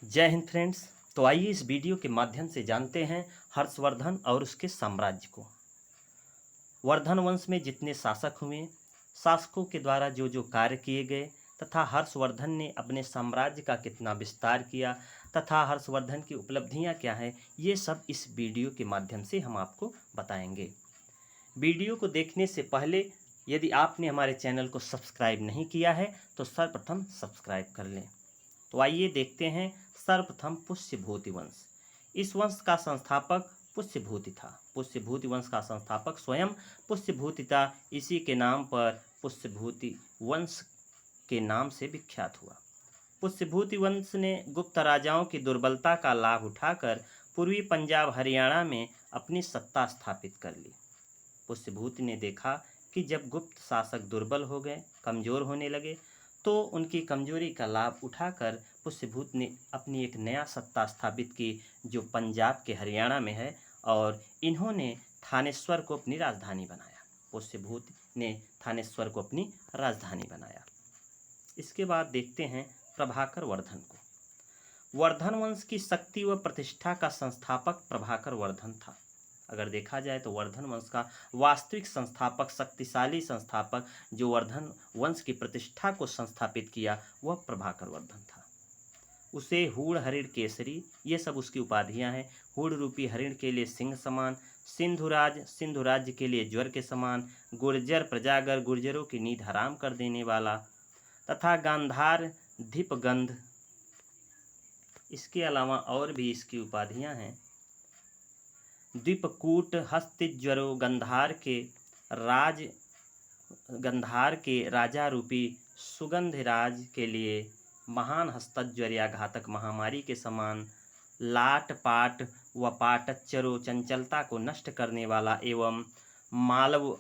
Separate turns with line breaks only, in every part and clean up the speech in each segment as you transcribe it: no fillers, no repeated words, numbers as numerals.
जय हिंद फ्रेंड्स। तो आइए इस वीडियो के माध्यम से जानते हैं हर्षवर्धन और उसके साम्राज्य को। वर्धन वंश में जितने शासक हुए, शासकों के द्वारा जो जो कार्य किए गए तथा हर्षवर्धन ने अपने साम्राज्य का कितना विस्तार किया तथा हर्षवर्धन की उपलब्धियां क्या हैं, ये सब इस वीडियो के माध्यम से हम आपको बताएंगे। वीडियो को देखने से पहले यदि आपने हमारे चैनल को सब्सक्राइब नहीं किया है तो सर्वप्रथम सब्सक्राइब कर लें। तो आइए देखते हैं सर्वप्रथम पुष्यभूति वंश। इस वंश का संस्थापक पुष्यभूति था। पुष्यभूति वंश का संस्थापक स्वयं पुष्यभूति था। इसी के नाम पर पुष्यभूति वंश के नाम से विख्यात हुआ। पुष्यभूति वंश ने गुप्त राजाओं की दुर्बलता का लाभ उठाकर पूर्वी पंजाब हरियाणा में अपनी सत्ता स्थापित कर ली। पुष्यभूति ने देखा कि जब गुप्त शासक दुर्बल हो गए, कमज़ोर होने लगे, तो उनकी कमजोरी का लाभ उठाकर पुष्यभूति ने अपनी एक नया सत्ता स्थापित की जो पंजाब के हरियाणा में है, और इन्होंने थानेश्वर को अपनी राजधानी बनाया। पुष्यभूति ने थानेश्वर को अपनी राजधानी बनाया। इसके बाद देखते हैं प्रभाकर वर्धन को। वर्धन वंश की शक्ति व प्रतिष्ठा का संस्थापक प्रभाकर वर्धन था। अगर देखा जाए तो वर्धन वंश का वास्तविक संस्थापक, शक्तिशाली संस्थापक जो वर्धन वंश की प्रतिष्ठा को संस्थापित किया, वह प्रभाकर वर्धन था। उसे हूण हरिण केसरी, ये सब उसकी उपाधियां हैं। हूण रूपी हरिण के लिए सिंह समान, सिंधुराज, सिंधु राज्य के लिए ज्वर के समान, गुर्जर प्रजागर, गुर्जरों की नींद हराम कर देने वाला, तथा गांधार दीपगंध। इसके अलावा और भी इसकी उपाधियां हैं। द्वीपकूट हस्तिज्वरो, गंधार के राजा रूपी सुगंधराज के लिए महान हस्तज्वर या घातक महामारी के समान, लाट पाट व पाटच्चरो, चंचलता को नष्ट करने वाला, एवं मालव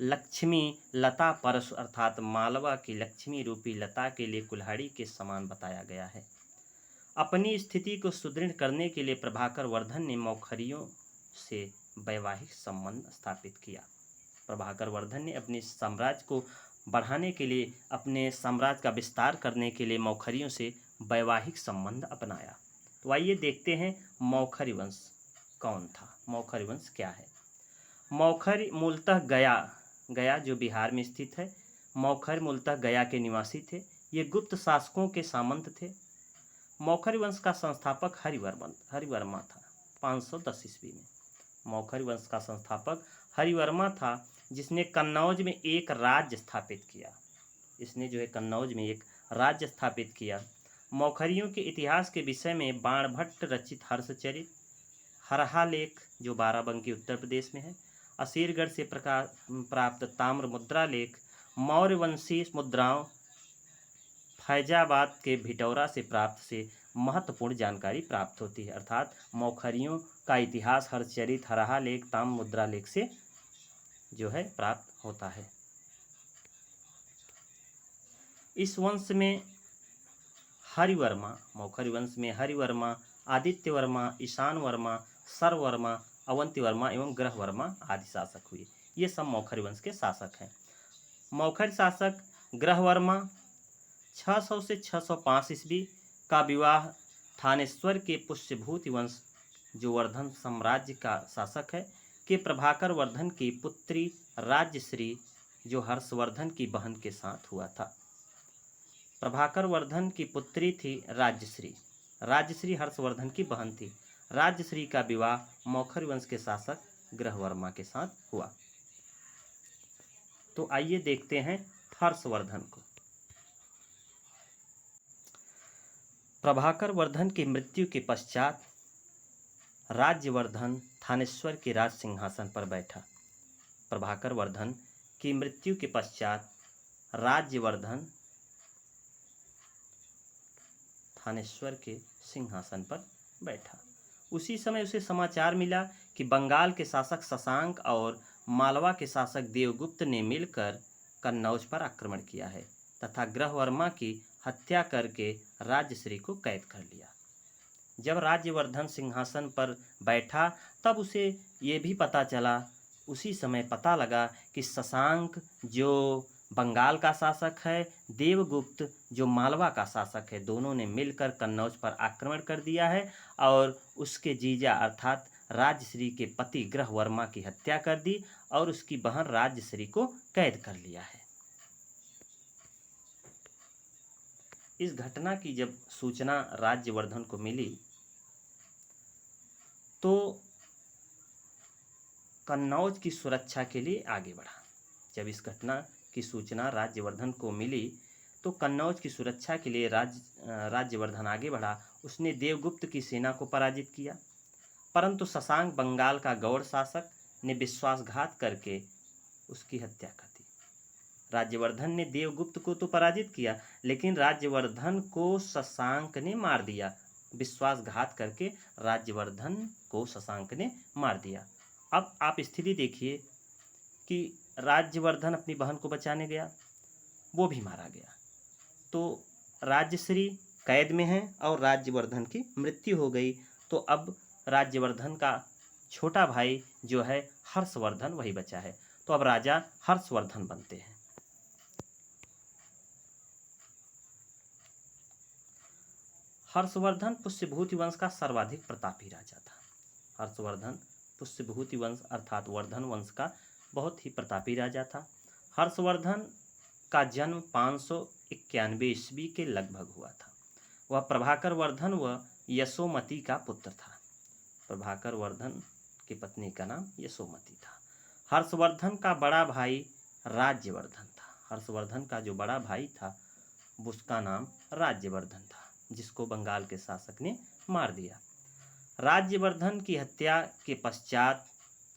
लक्ष्मी लता परशु अर्थात मालवा की लक्ष्मी रूपी लता के लिए कुल्हाड़ी के समान बताया गया है। अपनी स्थिति को सुदृढ़ करने के लिए प्रभाकर वर्धन ने मौखरियों से वैवाहिक संबंध स्थापित किया। प्रभाकर वर्धन ने अपने साम्राज्य को बढ़ाने के लिए, अपने साम्राज्य का विस्तार करने के लिए मौखरियों से वैवाहिक संबंध अपनाया। तो आइए देखते हैं मौखरी वंश कौन था, मौखरी वंश क्या है। मौखरी मूलतः गया जो बिहार में स्थित है। मौखरी मूलतः गया के निवासी थे। ये गुप्त शासकों के सामंत थे। मौखरी वंश का संस्थापक हरिवर्मा था 510 ईस्वी में। मौखरी वंश का संस्थापक हरिवर्मा था, जिसने कन्नौज में एक राज्य स्थापित किया। इसने जो है कन्नौज में एक राज्य स्थापित किया। मौखरियों के इतिहास के विषय में बाणभट्ट रचित हर्षचरित, हरहा लेख जो बाराबंकी उत्तर प्रदेश में है, असीरगढ़ से प्राप्त ताम्र मुद्रा लेख, मौर्यवंशी मुद्राओं, फैजाबाद के भिटौरा से प्राप्त से महत्वपूर्ण जानकारी प्राप्त होती है। अर्थात मौखरियों का इतिहास हर्षचरित, हरहा लेख, ताम्र मुद्रा लेख से जो है प्राप्त होता है। इस वंश में हरिवर्मा, मौखरी वंश में हरिवर्मा, आदित्य वर्मा, ईशान वर्मा, सर्ववर्मा, अवंती वर्मा एवं ग्रह वर्मा आदि शासक हुए। ये सब मौखरी वंश के शासक हैं। मौखरी शासक ग्रहवर्मा 600 से 605 ईस्वी का विवाह थानेश्वर के पुष्यभूति वंश जो वर्धन साम्राज्य का शासक है के प्रभाकर वर्धन की पुत्री राज्यश्री जो हर्षवर्धन की बहन के साथ हुआ था। प्रभाकर वर्धन की पुत्री थी राज्यश्री। राज्यश्री हर्षवर्धन की बहन थी। राज्यश्री का विवाह मौखरी वंश के शासक ग्रहवर्मा के साथ हुआ। तो आइए देखते हैं हर्षवर्धन को। प्रभाकर वर्धन की मृत्यु के पश्चात राज्यवर्धन थानेश्वर के राज सिंहासन पर बैठा। प्रभाकर वर्धन की मृत्यु के पश्चात राज्यवर्धन थानेश्वर के सिंहासन पर बैठा। उसी समय उसे समाचार मिला कि बंगाल के शासक शशांक और मालवा के शासक देवगुप्त ने मिलकर कन्नौज पर आक्रमण किया है तथा ग्रहवर्मा की हत्या करके राज्यश्री को कैद कर लिया। जब राज्यवर्धन सिंहासन पर बैठा तब उसे ये भी पता चला, उसी समय पता लगा कि शशांक जो बंगाल का शासक है देवगुप्त, जो मालवा का शासक है, दोनों ने मिलकर कन्नौज पर आक्रमण कर दिया है और उसके जीजा अर्थात राजश्री के पति ग्रहवर्मा की हत्या कर दी और उसकी बहन राजश्री को कैद कर लिया है। इस घटना की जब सूचना राज्यवर्धन को मिली तो कन्नौज की सुरक्षा के लिए आगे बढ़ा। जब इस घटना की सूचना राज्यवर्धन को मिली तो कन्नौज की सुरक्षा के लिए राज्यवर्धन आगे बढ़ा। उसने देवगुप्त की सेना को पराजित किया, परंतु शशांक बंगाल का गौड़ शासक ने विश्वासघात करके उसकी हत्या कर दी। राज्यवर्धन ने देवगुप्त को तो पराजित किया, लेकिन राज्यवर्धन को शशांक ने मार दिया। विश्वासघात करके राज्यवर्धन को शशांक ने मार दिया। अब आप स्थिति देखिए कि राज्यवर्धन अपनी बहन को बचाने गया, वो भी मारा गया। तो राजश्री कैद में है और राज्यवर्धन की मृत्यु हो गई। तो अब राज्यवर्धन का छोटा भाई जो है हर्षवर्धन, वही बचा है। तो अब राजा हर्षवर्धन बनते हैं। हर्षवर्धन पुष्यभूति वंश का सर्वाधिक प्रतापी राजा था। हर्षवर्धन पुष्यभूति वंश अर्थात वर्धन वंश का बहुत ही प्रतापी राजा था। हर्षवर्धन का जन्म 591 ईस्वी के लगभग हुआ था। वह प्रभाकर वर्धन व यशोमती का पुत्र था। प्रभाकर वर्धन की पत्नी का नाम यशोमती था। हर्षवर्धन का बड़ा भाई राज्यवर्धन था। हर्षवर्धन का जो बड़ा भाई था उसका नाम राज्यवर्धन था, जिसको बंगाल के शासक ने मार दिया। राज्यवर्धन की हत्या के पश्चात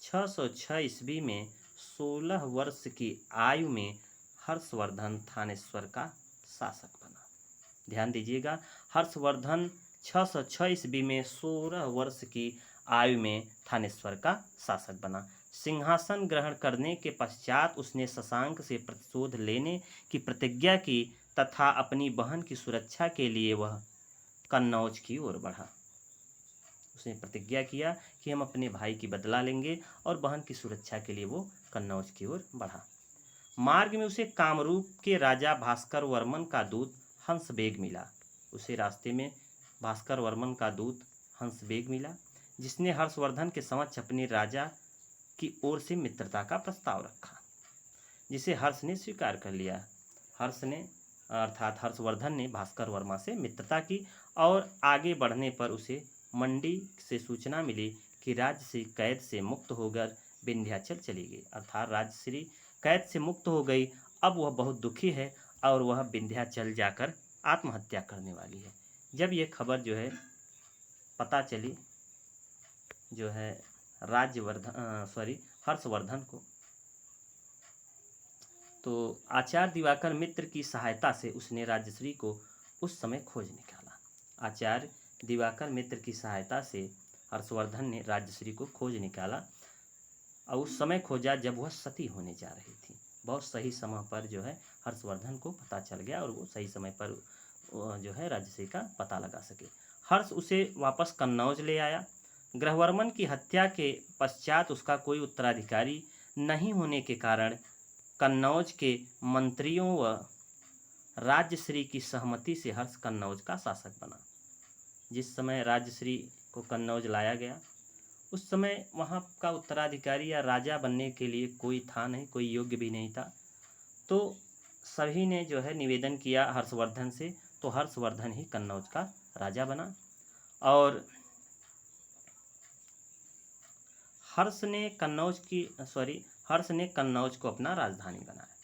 606 ईस्वी में 16 वर्ष की आयु में हर्षवर्धन थानेश्वर का शासक बना। ध्यान दीजिएगा, हर्षवर्धन 606 ईस्वी में 16 वर्ष की आयु में थानेश्वर का शासक बना। सिंहासन ग्रहण करने के पश्चात उसने शशांक से प्रतिशोध लेने की प्रतिज्ञा की तथा अपनी बहन की सुरक्षा के लिए वह कन्नौज की ओर बढ़ा। उसने प्रतिज्ञा किया कि हम अपने भाई की बदला लेंगे और बहन की सुरक्षा के लिए वो कन्नौज की ओर बढ़ा। मार्ग में उसे कामरूप के राजा भास्कर वर्मन का दूत हंसबेग मिला। उसे रास्ते में भास्कर वर्मन का दूत हंसबेग मिला, जिसने हर्षवर्धन के समक्ष अपने राजा की ओर से मित्रता का प्रस्ताव रखा, जिसे हर्ष ने स्वीकार कर लिया। हर्ष ने अर्थात हर्षवर्धन ने भास्कर वर्मा से मित्रता की और आगे बढ़ने पर उसे मंडी से सूचना मिली कि राजश्री कैद से मुक्त होकर विंध्याचल चली गई। अर्थात राजश्री कैद से मुक्त हो गई। अब वह बहुत दुखी है और वह विंध्याचल जाकर आत्महत्या करने वाली है। जब ये खबर जो है पता चली जो है हर्षवर्धन को, तो आचार्य दिवाकर मित्र की सहायता से उसने राजश्री को उस समय खोज निकाला। आचार्य दिवाकर मित्र की सहायता से हर्षवर्धन ने राजश्री को खोज निकाला और उस समय खोजा जब वह सती होने जा रही थी। बहुत सही समय पर जो है हर्षवर्धन को पता चल गया और वो सही समय पर जो है राजश्री का पता लगा सके। हर्ष उसे वापस कन्नौज ले आया। ग्रहवर्मन की हत्या के पश्चात उसका कोई उत्तराधिकारी नहीं होने के कारण कन्नौज के मंत्रियों व राजश्री की सहमति से हर्ष कन्नौज का शासक बना। जिस समय राजश्री को कन्नौज लाया गया उस समय वहाँ का उत्तराधिकारी या राजा बनने के लिए कोई था नहीं, कोई योग्य भी नहीं था। तो सभी ने जो है निवेदन किया हर्षवर्धन से, तो हर्षवर्धन ही कन्नौज का राजा बना और हर्ष ने कन्नौज को अपना राजधानी बनाया,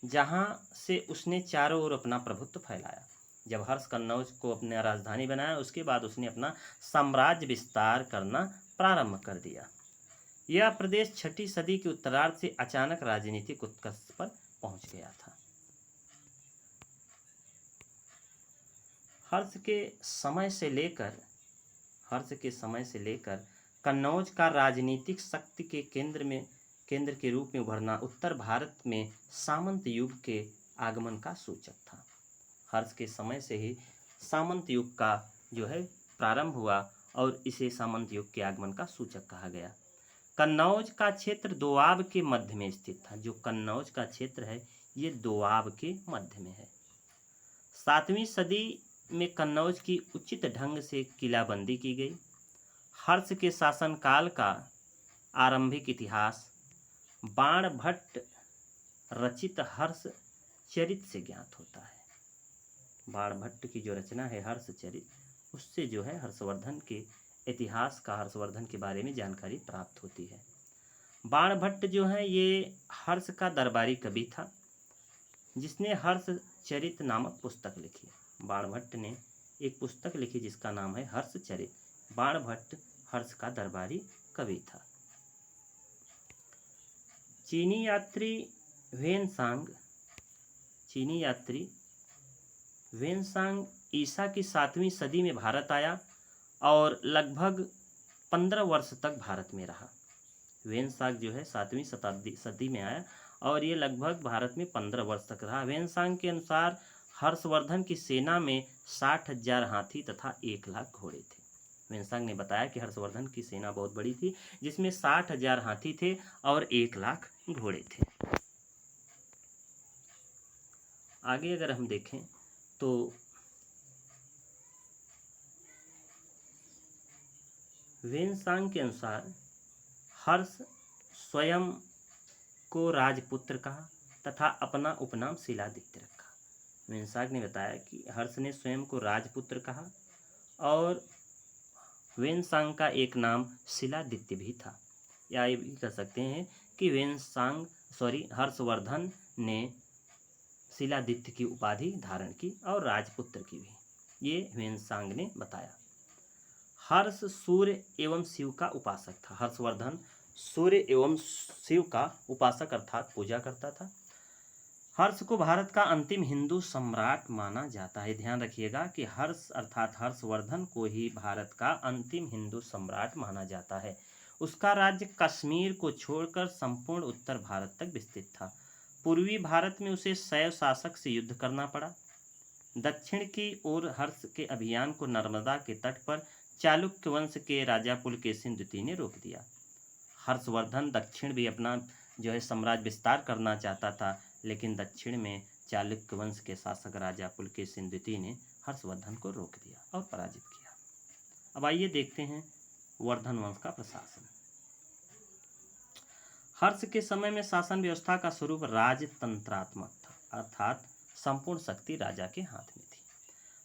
जहाँ से उसने चारों ओर अपना प्रभुत्व फैलाया। जब हर्ष कन्नौज को अपना राजधानी बनाया उसके बाद उसने अपना साम्राज्य विस्तार करना प्रारंभ कर दिया। यह प्रदेश 6ठी सदी के उत्तरार्ध से अचानक राजनीतिक उत्कर्ष पर पहुंच गया था। हर्ष के समय से लेकर कन्नौज का राजनीतिक शक्ति के केंद्र के रूप में उभरना उत्तर भारत में सामंत युग के आगमन का सूचक था। हर्ष के समय से ही सामंत युग का जो है प्रारंभ हुआ और इसे सामंत युग के आगमन का सूचक कहा गया। कन्नौज का क्षेत्र दोआब के मध्य में स्थित था। जो कन्नौज का क्षेत्र है ये दोआब के मध्य में है। 7वीं सदी में कन्नौज की उचित ढंग से किलाबंदी की गई। हर्ष के शासनकाल का आरंभिक इतिहास बाणभट्ट रचित हर्ष चरित से ज्ञात होता है। बाणभट्ट की जो रचना है हर्ष चरित, उससे जो है हर्षवर्धन के इतिहास का, हर्षवर्धन के बारे में जानकारी प्राप्त होती है। बाणभट्ट जो है ये हर्ष का दरबारी कवि था, जिसने हर्ष चरित नामक पुस्तक लिखी। बाणभट्ट ने एक पुस्तक लिखी जिसका नाम है हर्ष चरित। बाणभट्ट हर्ष का दरबारी कवि था। चीनी यात्री वेनसांग ईसा की 7वीं सदी में भारत आया और लगभग 15 वर्ष तक भारत में रहा। वेनसांग जो है 7वीं सदी में आया और ये लगभग भारत में 15 वर्ष तक रहा। वेनसांग के अनुसार हर्षवर्धन की सेना में 60,000 हाथी तथा 1 लाख घोड़े थे। वेनसांग ने बताया कि हर्षवर्धन की सेना बहुत बड़ी थी, जिसमें 60,000 हाथी थे और 1 लाख घोड़े थे। आगे अगर हम देखें तो वेनसांग के अनुसार हर्ष स्वयं को राजपुत्र कहा तथा अपना उपनाम शिलादित्य रखा। वेनसांग ने बताया कि हर्ष ने स्वयं को राजपुत्र कहा और वेनसांग का एक नाम शिलादित्य भी था। या ये भी कह सकते हैं कि हर्षवर्धन ने शिलादित्य की उपाधि धारण की और राजपुत्र की भी, ये वेनसांग ने बताया। हर्ष सूर्य एवं शिव का उपासक था। हर्षवर्धन सूर्य एवं शिव का उपासक अर्थात पूजा करता था। हर्ष को भारत का अंतिम हिंदू सम्राट माना जाता है। ध्यान रखिएगा कि हर्ष अर्थात हर्षवर्धन को ही भारत का अंतिम हिंदू सम्राट माना जाता है। उसका राज्य कश्मीर को छोड़कर संपूर्ण उत्तर भारत तक विस्तृत था। पूर्वी भारत में उसे शैव शासक से युद्ध करना पड़ा। दक्षिण की ओर हर्ष के अभियान को नर्मदा के तट पर चालुक्य वंश के राजा पुलकेशिन द्वितीय ने रोक दिया। हर्षवर्धन दक्षिण भी अपना जो है साम्राज्य विस्तार करना चाहता था, लेकिन दक्षिण में चालुक्य वंश के शासक राजा पुलकेशिन द्वितीय ने हर्षवर्धन को रोक दिया और पराजित किया। अब आइए देखते हैं वर्धन वंश का प्रशासन। हर्ष के समय में शासन व्यवस्था का स्वरूप राजतंत्रात्मक था, अर्थात संपूर्ण शक्ति राजा के हाथ में थी।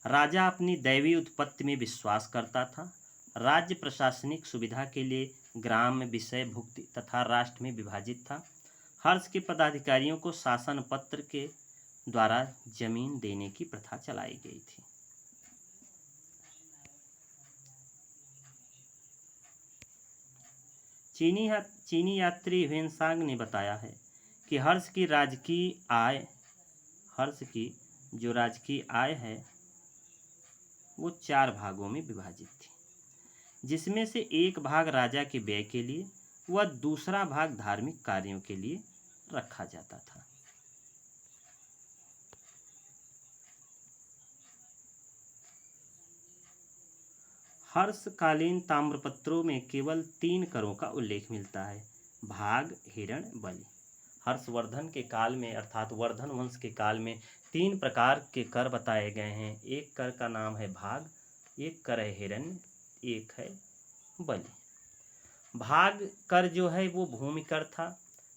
राजा अपनी दैवी उत्पत्ति में विश्वास करता था। राज्य प्रशासनिक सुविधा के लिए ग्राम, विषय, भुक्ति तथा राष्ट्र में विभाजित था। हर्ष के पदाधिकारियों को शासन पत्र के द्वारा जमीन देने की प्रथा चलाई गई थी। चीनी यात्री वेनसांग ने बताया है कि हर्ष की जो राजकीय आय है वो 4 भागों में विभाजित थी, जिसमें से एक भाग राजा के व्यय के लिए व दूसरा भाग धार्मिक कार्यों के लिए रखा जाता था। हर्षकालीन ताम्रपत्रों में केवल 3 करों का उल्लेख मिलता है: भाग, हिरण, बलि। हर्षवर्धन के काल में अर्थात वर्धन वंश के काल में 3 प्रकार के कर बताए गए हैं। एक कर का नाम है भाग, एक कर है हिरण्य, एक है बलि। भाग कर जो है वो भूमि कर था,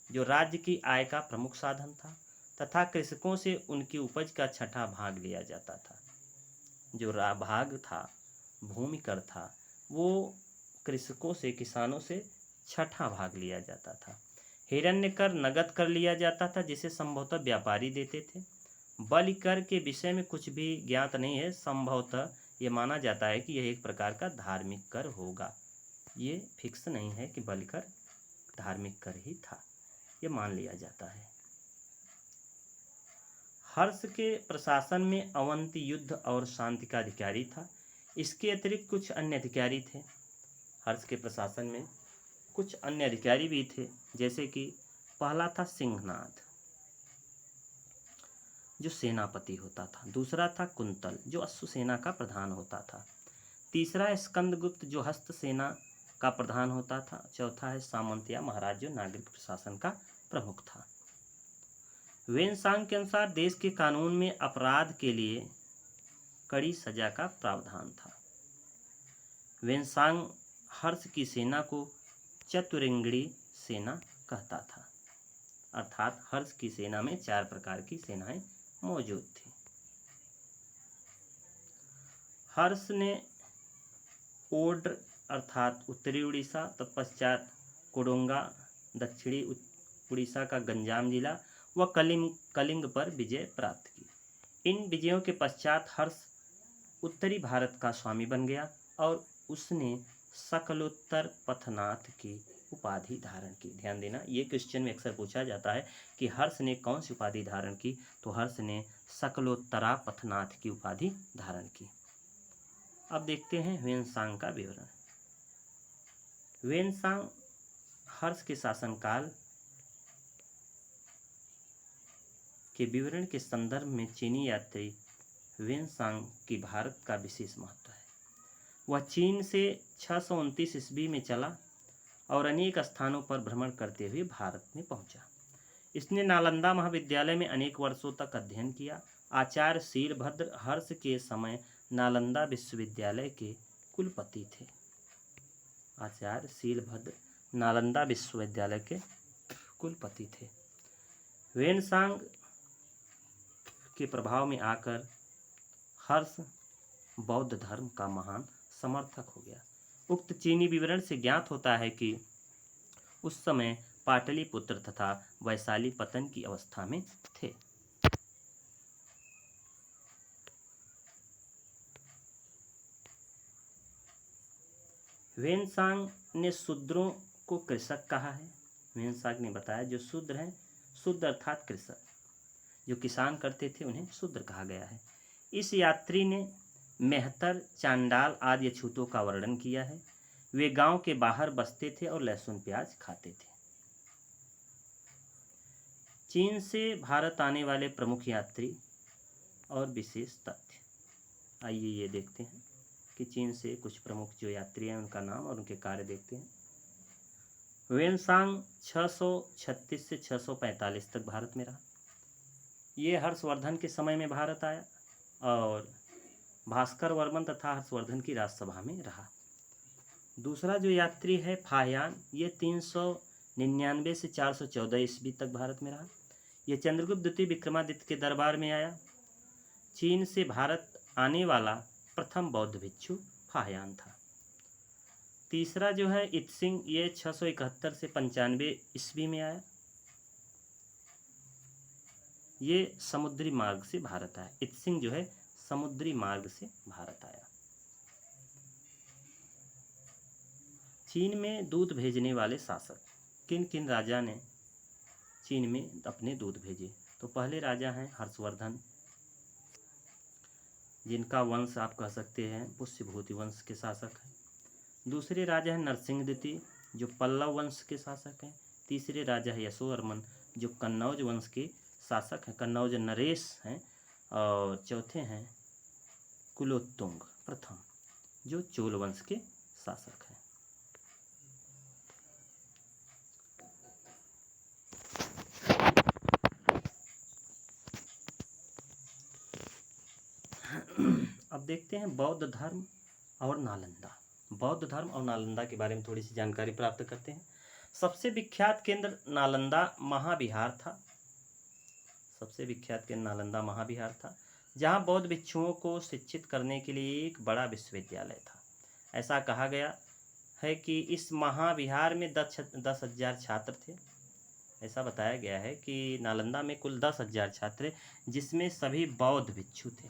जो राज्य की आय का प्रमुख साधन था तथा कृषकों से उनकी उपज का 6ठा भाग लिया जाता था। जो भाग था, भूमि कर था, वो कृषकों से, किसानों से 6ठा भाग लिया जाता था। हिरण्य कर नगद कर लिया जाता था, जिसे संभवतः व्यापारी देते थे। बलि कर के विषय में कुछ भी ज्ञात नहीं है, संभवतः ये माना जाता है कि यह एक प्रकार का धार्मिक कर होगा। ये फिक्स नहीं है कि बलि कर धार्मिक कर ही था, ये मान लिया जाता है। हर्ष के प्रशासन में अवंती युद्ध और शांति का अधिकारी था। इसके अतिरिक्त कुछ अन्य अधिकारी थे। हर्ष के प्रशासन में कुछ अन्य अधिकारी भी थे, जैसे कि पहला था सिंहनाद जो सेनापति होता था, दूसरा था कुंतल जो अश्व सेना का प्रधान होता था, तीसरा स्कंदगुप्त जो हस्त सेना का प्रधान होता था, चौथा है सामंत या महाराज जो नागरिक प्रशासन का प्रमुख था। वेनसांग के अनुसार देश के कानून में अपराध के लिए कड़ी सजा का प्रावधान था। वेनसांग हर्ष की सेना को चतुरंगिणी सेना कहता था, अर्थात हर्ष की सेना में 4 प्रकार की सेनाएं मौजूद थी। हर्ष ने ओड्र अर्थात उत्तरी उड़ीसा, तत्पश्चात कोडोंगा दक्षिणी उड़ीसा का गंजाम जिला व कलिंग पर विजय प्राप्त की। इन विजयों के पश्चात हर्ष उत्तरी भारत का स्वामी बन गया और उसने सकलोत्तर पथनाथ की उपाधि धारण की। ध्यान देना, ये क्वेश्चन में अक्सर पूछा जाता है कि हर्ष ने कौन सी उपाधि धारण की, तो हर्ष ने सकलोत्तरा पथनाथ की उपाधि धारण की। अब देखते हैं वेनसांग का विवरण। वेनसांग हर्ष के शासनकाल के विवरण के संदर्भ में चीनी यात्री वेनसांग की भारत का विशेष महत्व है। वह चीन से 629 ईस्वी में चला और अनेक स्थानों पर भ्रमण करते हुए भारत में पहुंचा। इसने नालंदा महाविद्यालय में अनेक वर्षों तक अध्ययन किया। आचार्य शीलभद्र हर्ष के समय नालंदा विश्वविद्यालय के कुलपति थे। आचार्य शीलभद्र नालंदा विश्वविद्यालय के कुलपति थे। वेनसांग के प्रभाव में आकर हर्ष बौद्ध धर्म का महान समर्थक हो गया। उक्त चीनी विवरण से ज्ञात होता है कि उस समय पाटलिपुत्र तथा वैशाली पतन की अवस्था में थे। वेनसांग ने शूद्रों को कृषक कहा है। वेनसांग ने बताया जो शूद्र हैं, शूद्र अर्थात कृषक, जो किसान करते थे उन्हें शूद्र कहा गया है। इस यात्री ने मेहतर, चांडाल आदि अछूतों का वर्णन किया है। वे गांव के बाहर बसते थे और लहसुन प्याज खाते थे। चीन से भारत आने वाले प्रमुख यात्री और विशेष तथ्य, आइए ये देखते हैं कि चीन से कुछ प्रमुख जो यात्री हैं उनका नाम और उनके कार्य देखते हैं। वेनसांग 636 से 645 तक भारत में रहा। ये हर्षवर्धन के समय में भारत आया और भास्कर वर्मन तथा हर्षवर्धन की राजसभा में रहा। दूसरा जो यात्री है फाहियान, ये 399 से 414 ईस्वी तक भारत में रहा। ये चंद्रगुप्त द्वितीय विक्रमादित्य के दरबार में आया। चीन से भारत आने वाला प्रथम बौद्ध भिक्षु फाहियान था। तीसरा जो है इत्सिंग, ये 671 से 95 ईस्वी में आया। ये समुद्री मार्ग से भारत आया। इत्सिंग जो है समुद्री मार्ग से भारत आया। चीन में दूध भेजने वाले शासक, किन किन राजा ने चीन में अपने दूध भेजे, तो पहले राजा हैं हर्षवर्धन, जिनका वंश आप कह सकते हैं पुष्यभूति वंश के शासक हैं। दूसरे राजा हैं नरसिंह द्वितीय, जो पल्लव वंश के शासक हैं। तीसरे राजा है यशोवर्मन, जो कन्नौज वंश के शासक हैं, कन्नौज नरेश हैं। और चौथे हैं कुलोत्तुंग प्रथम, जो चोल वंश के शासक हैं। अब देखते हैं बौद्ध धर्म और नालंदा। बौद्ध धर्म और नालंदा के बारे में थोड़ी सी जानकारी प्राप्त करते हैं। सबसे विख्यात केंद्र नालंदा महाविहार था। सबसे विख्यात केंद्र नालंदा महाविहार था, जहां बौद्ध भिक्षुओं को शिक्षित करने के लिए एक बड़ा विश्वविद्यालय था। ऐसा कहा गया है कि इस महाविहार में 10,000 छात्र थे। ऐसा बताया गया है कि नालंदा में कुल 10,000 छात्र, जिसमें सभी बौद्ध भिक्षु थे,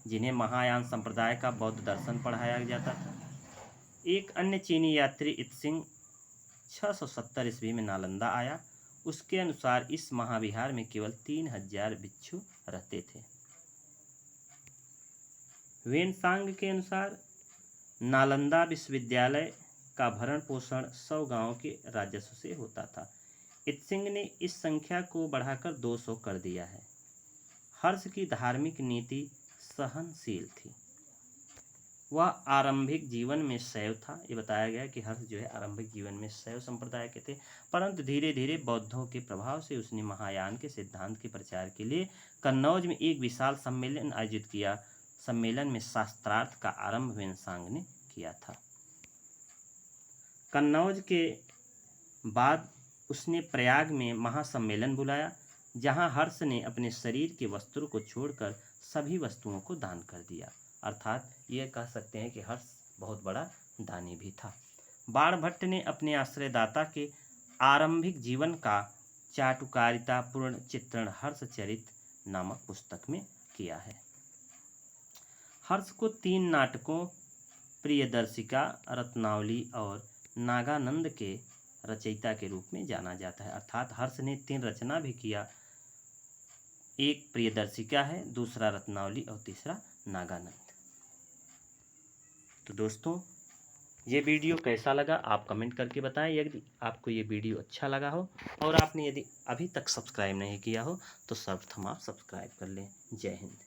जिन्हें महायान संप्रदाय का बौद्ध दर्शन पढ़ाया जाता था। एक अन्य चीनी यात्री इत्सिंग 670 ईस्वी में नालंदा आया। उसके अनुसार इस महाविहार में केवल 3,000 भिक्षु रहते थे। वेनसांग के अनुसार नालंदा विश्वविद्यालय का भरण पोषण 100 गांवों के राजस्व से होता था। इत्सिंग ने इस संख्या को बढ़ाकर 200 कर दिया है। हर्ष की धार्मिक नीति सहनशील थी। वह आरंभिक जीवन में शैव था। ये बताया गया कि हर्ष जो है आरंभिक जीवन में शैव संप्रदाय के थे, परंतु धीरे धीरे बौद्धों के प्रभाव से उसने महायान के सिद्धांत के प्रचार के लिए कन्नौज में एक विशाल सम्मेलन आयोजित किया। सम्मेलन में शास्त्रार्थ का आरंभ वेनसांग ने किया था। कन्नौज के बाद उसने प्रयाग में महासम्मेलन बुलाया, जहां हर्ष ने अपने शरीर के वस्त्रों को छोड़कर सभी वस्तुओं को दान कर दिया। अर्थात ये कह सकते हैं कि हर्ष बहुत बड़ा दानी भी था। बाणभट्ट ने अपने आश्रयदाता के आरंभिक जीवन का चाटुकारितापूर्ण चित्रण हर्षचरित नामक पुस्तक में किया है। हर्ष को 3 नाटकों प्रियदर्शिका, रत्नावली और नागानंद के रचयिता के रूप में जाना जाता है। अर्थात हर्ष ने 3 रचना भी किया, एक प्रियदर्शिका है, दूसरा रत्नावली और तीसरा नागानंद। तो दोस्तों, ये वीडियो कैसा लगा आप कमेंट करके बताएं। यदि आपको ये वीडियो अच्छा लगा हो और आपने यदि अभी तक सब्सक्राइब नहीं किया हो तो सर्वप्रथम आप सब्सक्राइब कर लें। जय हिंद।